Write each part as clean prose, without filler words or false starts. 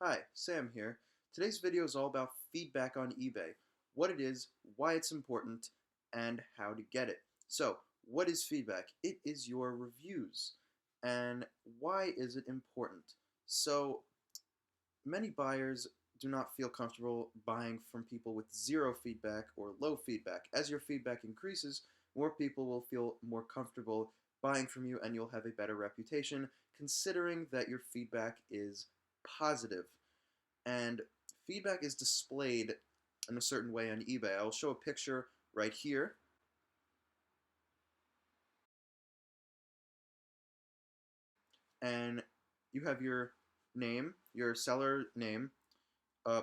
Hi, Sam here. Today's video is all about feedback on eBay, what it is, why it's important, and how to get it. So, what is feedback? It is your reviews. And why is it important? So, many buyers do not feel comfortable buying from people with zero feedback or low feedback. As your feedback increases, more people will feel more comfortable buying from you and you'll have a better reputation, considering that your feedback is positive. And feedback is displayed in a certain way on eBay. I'll show a picture right here. And you have your name, your seller name,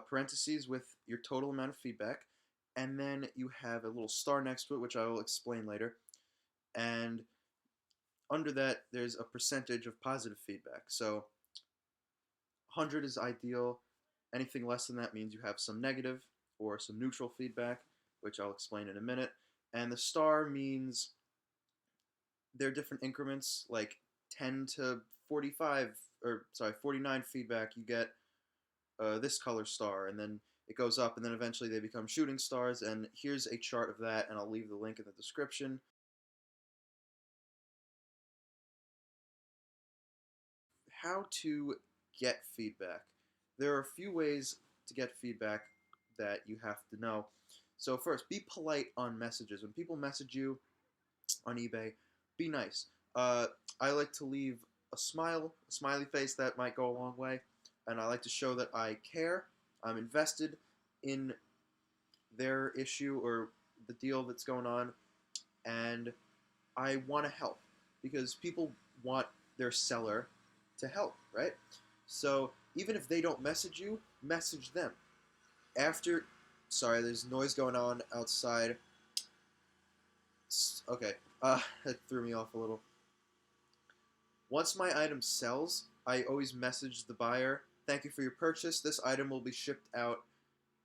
parentheses with your total amount of feedback, and then you have a little star next to it, which I will explain later. And under that, there's a percentage of positive feedback. So 100 is ideal. Anything less than that means you have some negative or some neutral feedback, which I'll explain in a minute. And the star means there are different increments, like 10 to 45, or sorry, 49 feedback, you get this color star, and then it goes up, and then eventually they become shooting stars. And here's a chart of that, and I'll leave the link in the description. How to get feedback. There are a few ways to get feedback that you have to know. So first, be polite on messages. When people message you on eBay, be nice. I like to leave a smiley face. That might go a long way. And I like to show that I care. I'm invested in their issue or the deal that's going on, and I want to help because people want their seller to help, right? So even if they don't message you, message them. After, sorry, there's noise going on outside. Okay, that threw me off a little. Once my item sells, I always message the buyer, thank you for your purchase. This item will be shipped out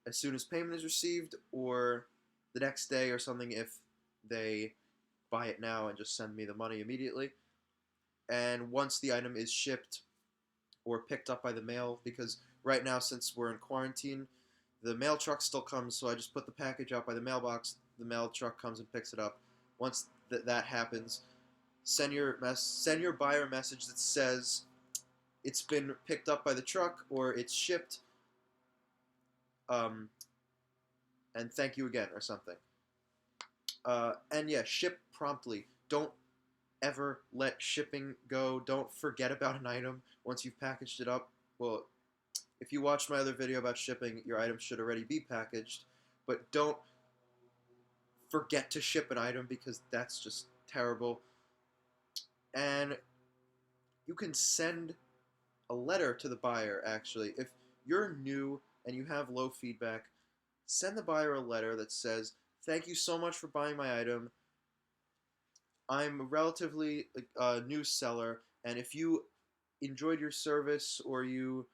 as soon as payment is received or the next day or something if they buy it now and just send me the money immediately. And once the item is shipped or picked up by the mail, because right now, since we're in quarantine, the mail truck still comes, so I just put the package out by the mailbox. The mail truck comes and picks it up. Once that happens, send your buyer a message that says it's been picked up by the truck or it's shipped, um, and thank you again or something. And yeah, ship promptly. Don't ever let shipping go. Don't forget about an item once you've packaged it up. Well, if you watched my other video about shipping, your item should already be packaged, but don't forget to ship an item because that's just terrible. And you can send a letter to the buyer, actually. If you're new and you have low feedback, send the buyer a letter that says, thank you so much for buying my item. I'm a relatively new seller, and if you enjoyed your service or you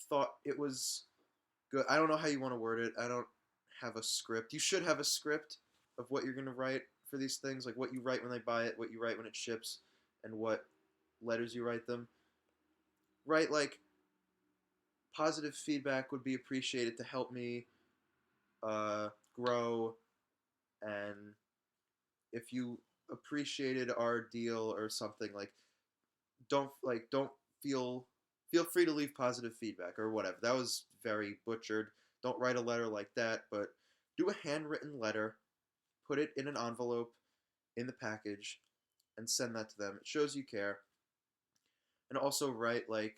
thought it was good, I don't know how you want to word it. I don't have a script. You should have a script of what you're going to write for these things, like what you write when they buy it, what you write when it ships, and what letters you write them. Write like positive feedback would be appreciated to help me grow, and if you appreciated our deal or something, like don't feel free to leave positive feedback or whatever. That was very butchered. Don't write a letter like that, but do a handwritten letter, put it in an envelope in the package, and send that to them. It shows you care. And also write like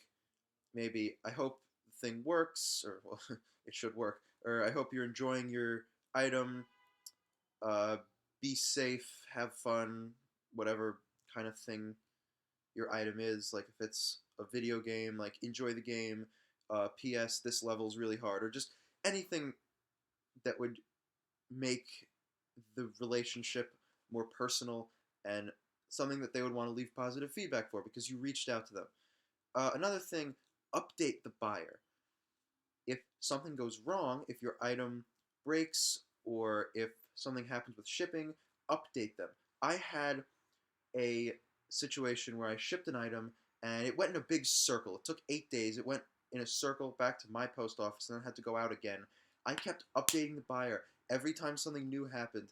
maybe I hope the thing works, or well, it should work, or I hope you're enjoying your item. Uh, be safe, have fun, whatever kind of thing your item is. Like if it's a video game, like enjoy the game. P.S. This level's really hard, or just anything that would make the relationship more personal and something that they would want to leave positive feedback for because you reached out to them. Another thing, update the buyer. If something goes wrong, if your item breaks, or if something happens with shipping, update them. I had a situation where I shipped an item and it went in a big circle. It took 8 days. It went in a circle back to my post office, and then had to go out again. I kept updating the buyer every time something new happened.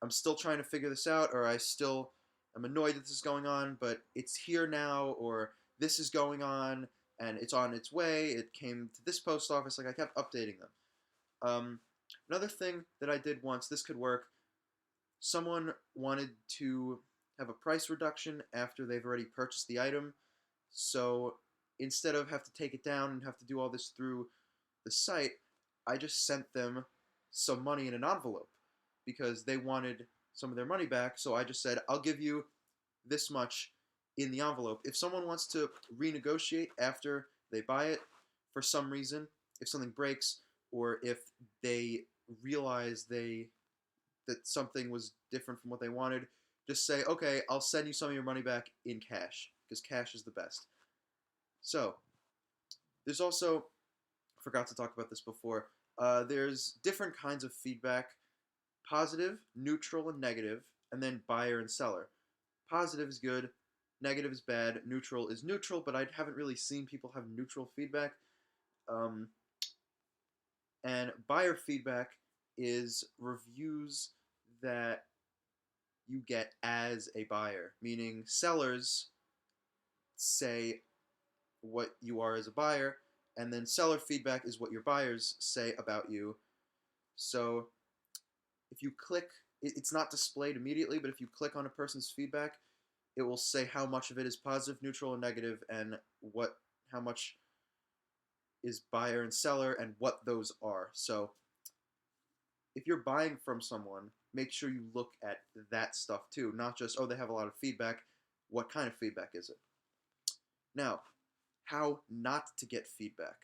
I'm still trying to figure this out, or I'm annoyed that this is going on, but it's here now, or this is going on, and it's on its way. It came to this post office. Like, I kept updating them. Um, Another thing that I did once, this could work. Someone wanted to have a price reduction after they've already purchased the item. So instead of have to take it down and have to do all this through the site, I just sent them some money in an envelope because they wanted some of their money back. So I just said, I'll give you this much in the envelope. If someone wants to renegotiate after they buy it for some reason, if something breaks, or if they realize that something was different from what they wanted, just say, okay, I'll send you some of your money back in cash, because cash is the best. So, there's also, I forgot to talk about this before, there's different kinds of feedback: positive, neutral, and negative, and then buyer and seller. Positive is good, negative is bad, neutral is neutral, but I haven't really seen people have neutral feedback. Um, and buyer feedback is reviews that you get as a buyer, meaning sellers say what you are as a buyer, and then seller feedback is what your buyers say about you. So if you click, it's not displayed immediately, but if you click on a person's feedback, it will say how much of it is positive, neutral, and negative, and how much is buyer and seller, and what those are. So if you're buying from someone, make sure you look at that stuff too, not just, oh, they have a lot of feedback. What kind of feedback is it? Now, how not to get feedback.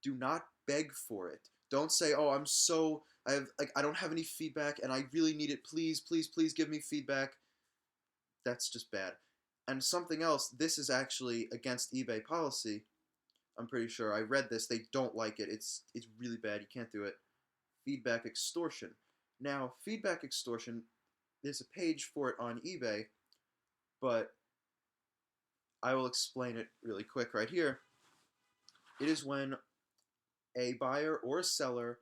Do not beg for it. Don't say, oh, I don't have any feedback and I really need it. Please, please, please give me feedback. That's just bad. And something else, this is actually against eBay policy. I'm pretty sure. I read this. They don't like it. It's really bad. You can't do it. Feedback extortion. Now, feedback extortion, there's a page for it on eBay, but I will explain it really quick right here. It is when a buyer or a seller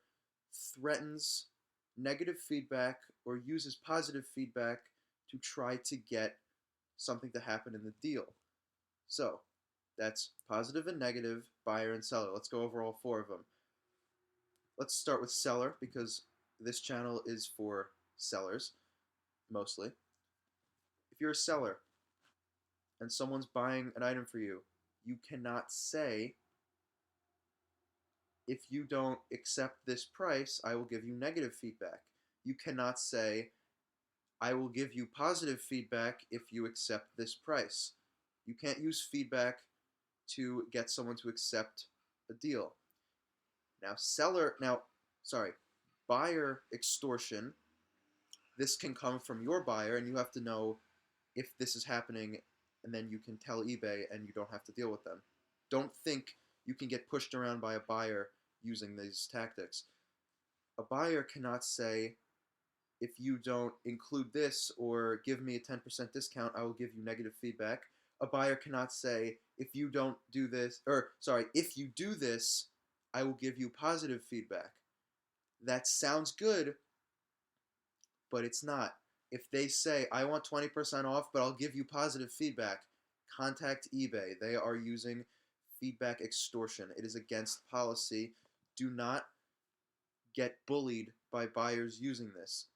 threatens negative feedback or uses positive feedback to try to get something to happen in the deal. So, that's positive and negative, buyer and seller. Let's go over all four of them. Let's start with seller, because this channel is for sellers, mostly. If you're a seller and someone's buying an item for you, you cannot say, if you don't accept this price, I will give you negative feedback. You cannot say, I will give you positive feedback if you accept this price. You can't use feedback to get someone to accept a deal. Buyer extortion, this can come from your buyer, and you have to know if this is happening, and then you can tell eBay and you don't have to deal with them. Don't think you can get pushed around by a buyer using these tactics. A buyer cannot say, if you don't include this or give me a 10% discount, I will give you negative feedback. A buyer cannot say, if you don't do this, if you do this, I will give you positive feedback. That sounds good, but it's not. If they say, I want 20% off, but I'll give you positive feedback, contact eBay. They are using feedback extortion. It is against policy. Do not get bullied by buyers using this.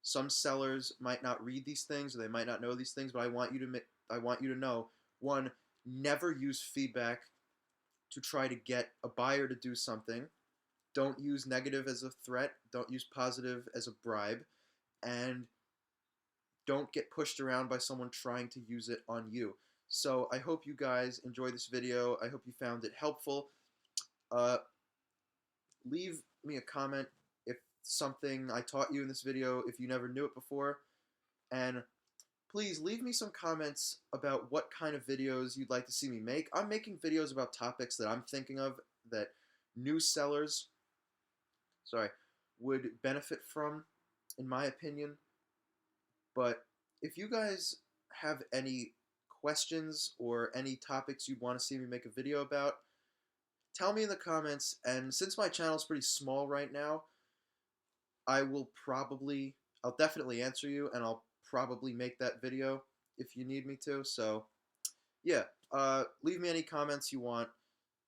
Some sellers might not read these things, or they might not know these things, but I want you to know, one, never use feedback to try to get a buyer to do something. Don't use negative as a threat. Don't use positive as a bribe. And don't get pushed around by someone trying to use it on you. So I hope you guys enjoyed this video. I hope you found it helpful. Leave me a comment if something I taught you in this video, if you never knew it before. And please leave me some comments about what kind of videos you'd like to see me make. I'm making videos about topics that I'm thinking of that new sellers would benefit from, in my opinion. But if you guys have any questions or any topics you'd want to see me make a video about, tell me in the comments. And since my channel is pretty small right now, I'll definitely answer you, and I'll probably make that video if you need me to. So yeah, leave me any comments you want.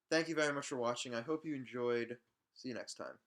Thank you very much for watching. I hope you enjoyed. See you next time.